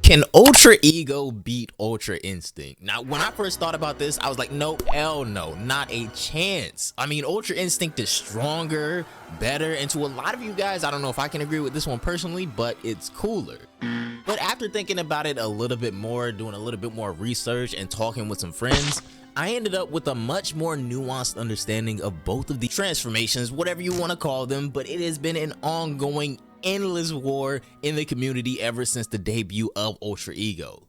Can Ultra Ego beat Ultra Instinct? Now, when I first thought about this, I was like, no, hell no, not a chance. I mean, Ultra Instinct is stronger, better, and to a lot of you guys, I don't know if I can agree with this one personally, but it's cooler. But after thinking about it a little bit more, doing a little bit more research and talking with some friends, I ended up with a much more nuanced understanding of both of the transformations, whatever you want to call them, but it has been an ongoing endless war in the community ever since the debut of Ultra Ego.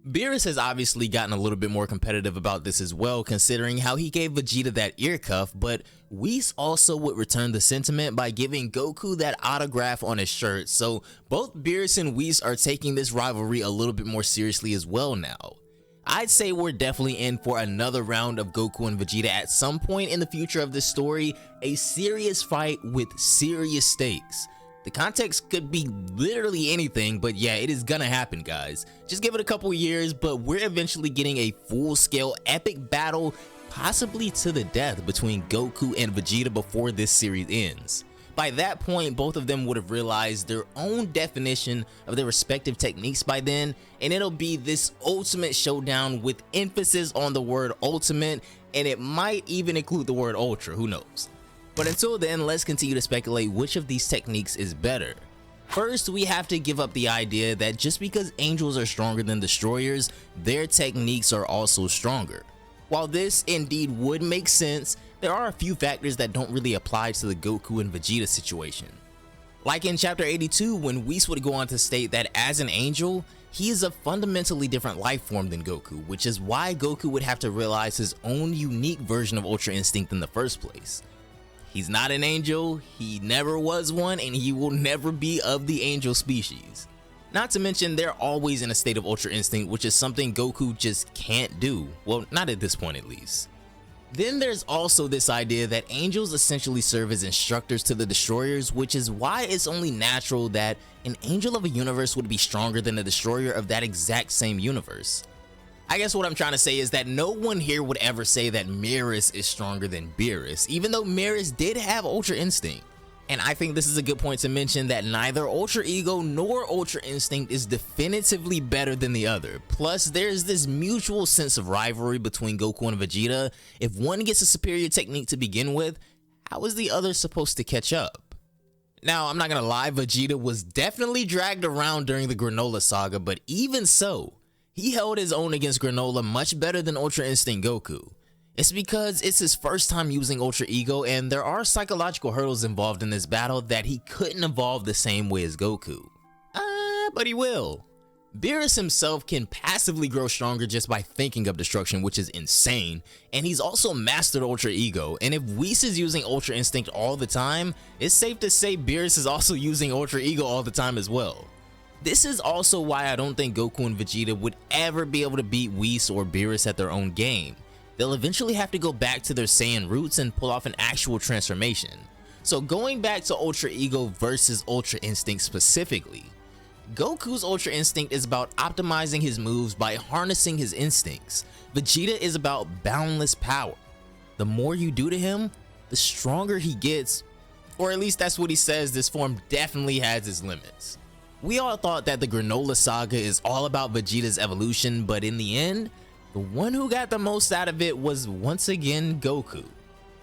Beerus has obviously gotten a little bit more competitive about this as well, considering how he gave Vegeta that ear cuff, but Whis also would return the sentiment by giving Goku that autograph on his shirt, so both Beerus and Whis are taking this rivalry a little bit more seriously as well now. I'd say we're definitely in for another round of Goku and Vegeta at some point in the future of this story, a serious fight with serious stakes. The context could be literally anything, but yeah, it is gonna happen, guys. Just give it a couple years, but we're eventually getting a full-scale epic battle, possibly to the death, between Goku and Vegeta before this series ends. By that point, both of them would have realized their own definition of their respective techniques by then, and it'll be this ultimate showdown with emphasis on the word ultimate, and it might even include the word ultra, who knows. But until then, let's continue to speculate which of these techniques is better. First, we have to give up the idea that just because angels are stronger than destroyers, their techniques are also stronger. While this indeed would make sense, there are a few factors that don't really apply to the Goku and Vegeta situation. Like in chapter 82, when Whis would go on to state that as an angel, he is a fundamentally different life form than Goku, which is why Goku would have to realize his own unique version of Ultra Instinct in the first place. He's not an angel, he never was one, and he will never be of the angel species. Not to mention, they're always in a state of Ultra Instinct, which is something Goku just can't do. Well, not at this point at least. Then there's also this idea that angels essentially serve as instructors to the destroyers, which is why it's only natural that an angel of a universe would be stronger than a destroyer of that exact same universe. I guess what I'm trying to say is that no one here would ever say that Mirrorus is stronger than Beerus, even though Mirrorus did have Ultra Instinct. And I think this is a good point to mention that neither Ultra Ego nor Ultra Instinct is definitively better than the other. Plus, there's this mutual sense of rivalry between Goku and Vegeta. If one gets a superior technique to begin with, how is the other supposed to catch up? Now, I'm not gonna lie, Vegeta was definitely dragged around during the Granola saga, but even so, he held his own against Granola much better than Ultra Instinct Goku. It's because it's his first time using Ultra Ego, and there are psychological hurdles involved in this battle that he couldn't evolve the same way as Goku. But he will. Beerus himself can passively grow stronger just by thinking of destruction, which is insane, and he's also mastered Ultra Ego, and if Whis is using Ultra Instinct all the time, it's safe to say Beerus is also using Ultra Ego all the time as well. This is also why I don't think Goku and Vegeta would ever be able to beat Whis or Beerus at their own game. They'll eventually have to go back to their Saiyan roots and pull off an actual transformation. So going back to Ultra Ego versus Ultra Instinct specifically, Goku's Ultra Instinct is about optimizing his moves by harnessing his instincts. Vegeta is about boundless power. The more you do to him, the stronger he gets, or at least that's what he says. This form definitely has its limits. We all thought that the Granola saga is all about Vegeta's evolution, but in the end, the one who got the most out of it was once again Goku.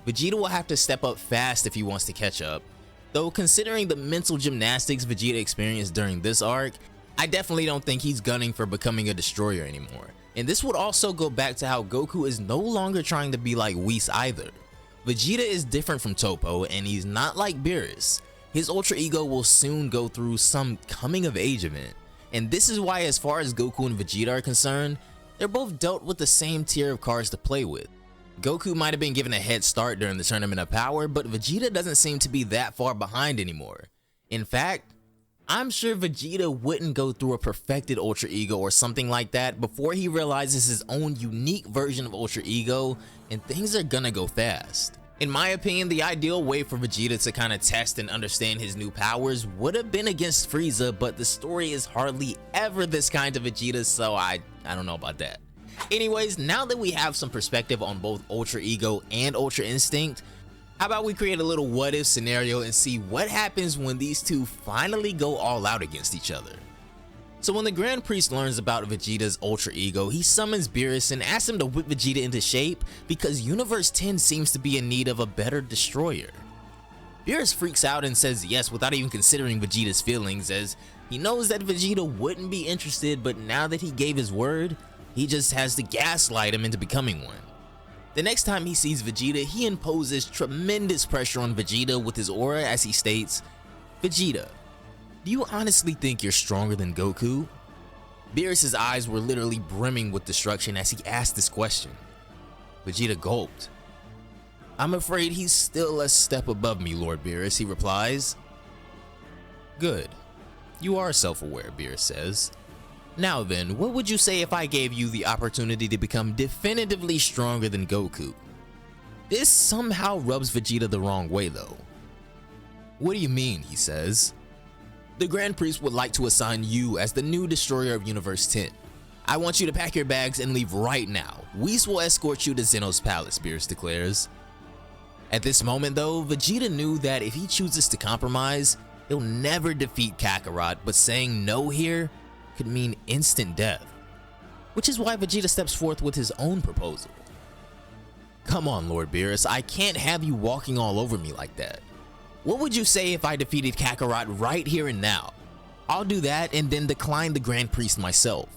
Vegeta will have to step up fast if he wants to catch up, though considering the mental gymnastics Vegeta experienced during this arc, I definitely don't think he's gunning for becoming a destroyer anymore. And this would also go back to how Goku is no longer trying to be like Whis either. Vegeta is different from Toppo, and he's not like Beerus. His Ultra Ego will soon go through some coming of age event, and this is why as far as Goku and Vegeta are concerned, they're both dealt with the same tier of cards to play with. Goku might have been given a head start during the Tournament of Power, but Vegeta doesn't seem to be that far behind anymore. In fact, I'm sure Vegeta wouldn't go through a perfected Ultra Ego or something like that before he realizes his own unique version of Ultra Ego, and things are gonna go fast. In my opinion, the ideal way for Vegeta to kind of test and understand his new powers would have been against Frieza, but the story is hardly ever this kind of Vegeta, so I don't know about that. Anyways, now that we have some perspective on both Ultra Ego and Ultra Instinct, how about we create a little what if scenario and see what happens when these two finally go all out against each other. So when the Grand Priest learns about Vegeta's Ultra Ego, he summons Beerus and asks him to whip Vegeta into shape because Universe 10 seems to be in need of a better destroyer. Beerus freaks out and says yes without even considering Vegeta's feelings, as he knows that Vegeta wouldn't be interested, but now that he gave his word, he just has to gaslight him into becoming one. The next time he sees Vegeta, he imposes tremendous pressure on Vegeta with his aura as he states, "Vegeta, do you honestly think you're stronger than Goku?" Beerus' eyes were literally brimming with destruction as he asked this question. Vegeta gulped. "I'm afraid he's still a step above me, Lord Beerus," he replies. "Good. You are self-aware," Beerus says. "Now then, what would you say if I gave you the opportunity to become definitively stronger than Goku?" This somehow rubs Vegeta the wrong way though. "What do you mean?" he says. "The Grand Priest would like to assign you as the new destroyer of Universe 10. I want you to pack your bags and leave right now. Whis will escort you to Zeno's palace," Beerus declares. At this moment though, Vegeta knew that if he chooses to compromise, he'll never defeat Kakarot, but saying no here could mean instant death. Which is why Vegeta steps forth with his own proposal. "Come on, Lord Beerus, I can't have you walking all over me like that. What would you say if I defeated Kakarot right here and now? I'll do that and then decline the Grand Priest myself.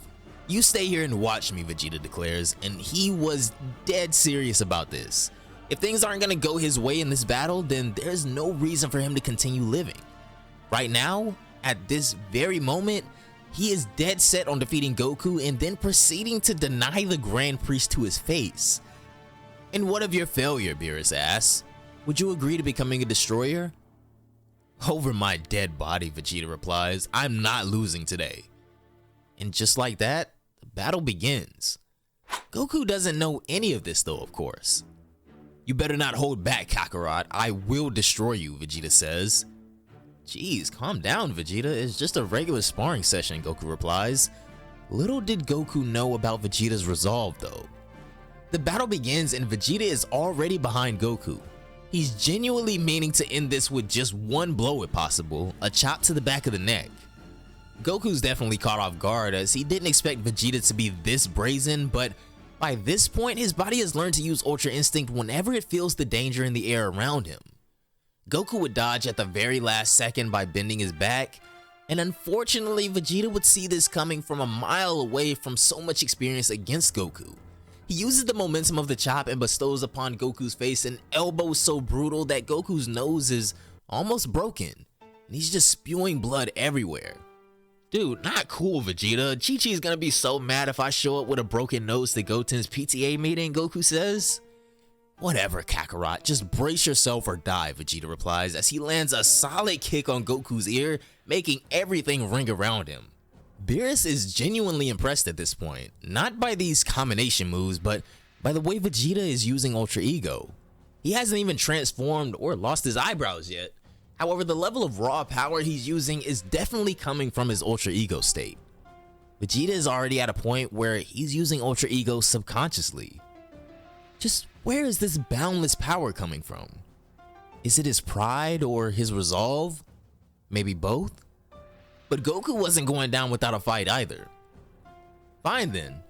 You stay here and watch me," Vegeta declares, and he was dead serious about this. If things aren't gonna go his way in this battle, then there's no reason for him to continue living. Right now, at this very moment, he is dead set on defeating Goku and then proceeding to deny the Grand Priest to his face. "And what of your failure?" Beerus asks. "Would you agree to becoming a destroyer?" "Over my dead body," Vegeta replies. "I'm not losing today." And just like that, the battle begins. Goku doesn't know any of this though, of course. "You better not hold back, Kakarot. I will destroy you," Vegeta says. "Jeez, calm down, Vegeta. It's just a regular sparring session," Goku replies. Little did Goku know about Vegeta's resolve though. The battle begins and Vegeta is already behind Goku. He's genuinely meaning to end this with just one blow if possible, a chop to the back of the neck. Goku's definitely caught off guard as he didn't expect Vegeta to be this brazen, but by this point his body has learned to use Ultra Instinct whenever it feels the danger in the air around him. Goku would dodge at the very last second by bending his back, and unfortunately Vegeta would see this coming from a mile away from so much experience against Goku. He uses the momentum of the chop and bestows upon Goku's face an elbow so brutal that Goku's nose is almost broken, and he's just spewing blood everywhere. "Dude, not cool, Vegeta. Chi-Chi's gonna be so mad if I show up with a broken nose to Goten's PTA meeting," Goku says. "Whatever, Kakarot, just brace yourself or die," Vegeta replies as he lands a solid kick on Goku's ear, making everything ring around him. Beerus is genuinely impressed at this point, not by these combination moves, but by the way Vegeta is using Ultra Ego. He hasn't even transformed or lost his eyebrows yet. However, the level of raw power he's using is definitely coming from his Ultra Ego state. Vegeta is already at a point where he's using Ultra Ego subconsciously. Just where is this boundless power coming from? Is it his pride or his resolve? Maybe both? But Goku wasn't going down without a fight either. "Fine then.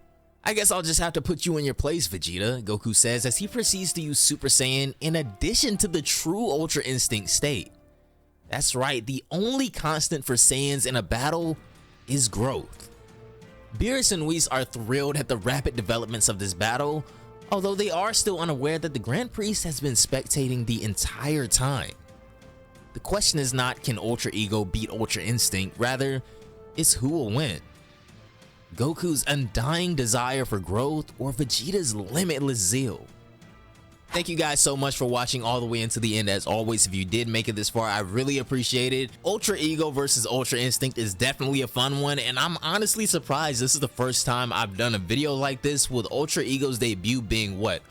I guess I'll just have to put you in your place, Vegeta," Goku says as he proceeds to use Super Saiyan in addition to the true Ultra Instinct state. That's right, the only constant for Saiyans in a battle is growth. Beerus and Whis are thrilled at the rapid developments of this battle, although they are still unaware that the Grand Priest has been spectating the entire time. The question is not can Ultra Ego beat Ultra Instinct, rather it's who will win. Goku's undying desire for growth or Vegeta's limitless zeal. Thank you guys so much for watching all the way into the end. As always, if you did make it this far, I really appreciate it. Ultra Ego versus Ultra Instinct is definitely a fun one, and I'm honestly surprised this is the first time I've done a video like this, with Ultra Ego's debut being what,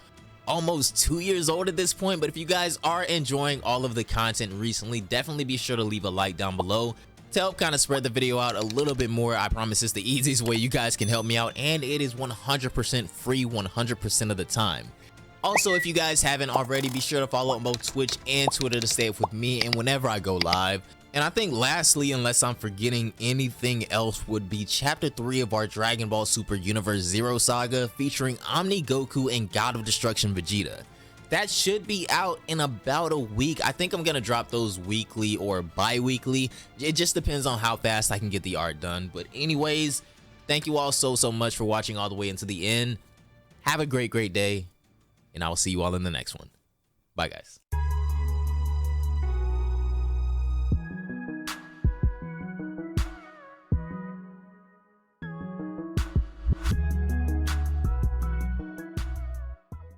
almost 2 years old at this point. But if you guys are enjoying all of the content recently, definitely be sure to leave a like down below to help kind of spread the video out a little bit more. I promise it's the easiest way you guys can help me out, and it is 100% free 100% of the time. Also, if you guys haven't already, be sure to follow on both Twitch and Twitter to stay up with me and whenever I go live. And I think lastly, unless I'm forgetting anything else, would be chapter 3 of our Dragon Ball Super Universe Zero saga featuring Omni, Goku, and God of Destruction Vegeta. That should be out in about a week. I think I'm gonna drop those weekly or bi-weekly. It just depends on how fast I can get the art done. But anyways, thank you all so much for watching all the way into the end. Have a great day, and I will see you all in the next one. Bye guys.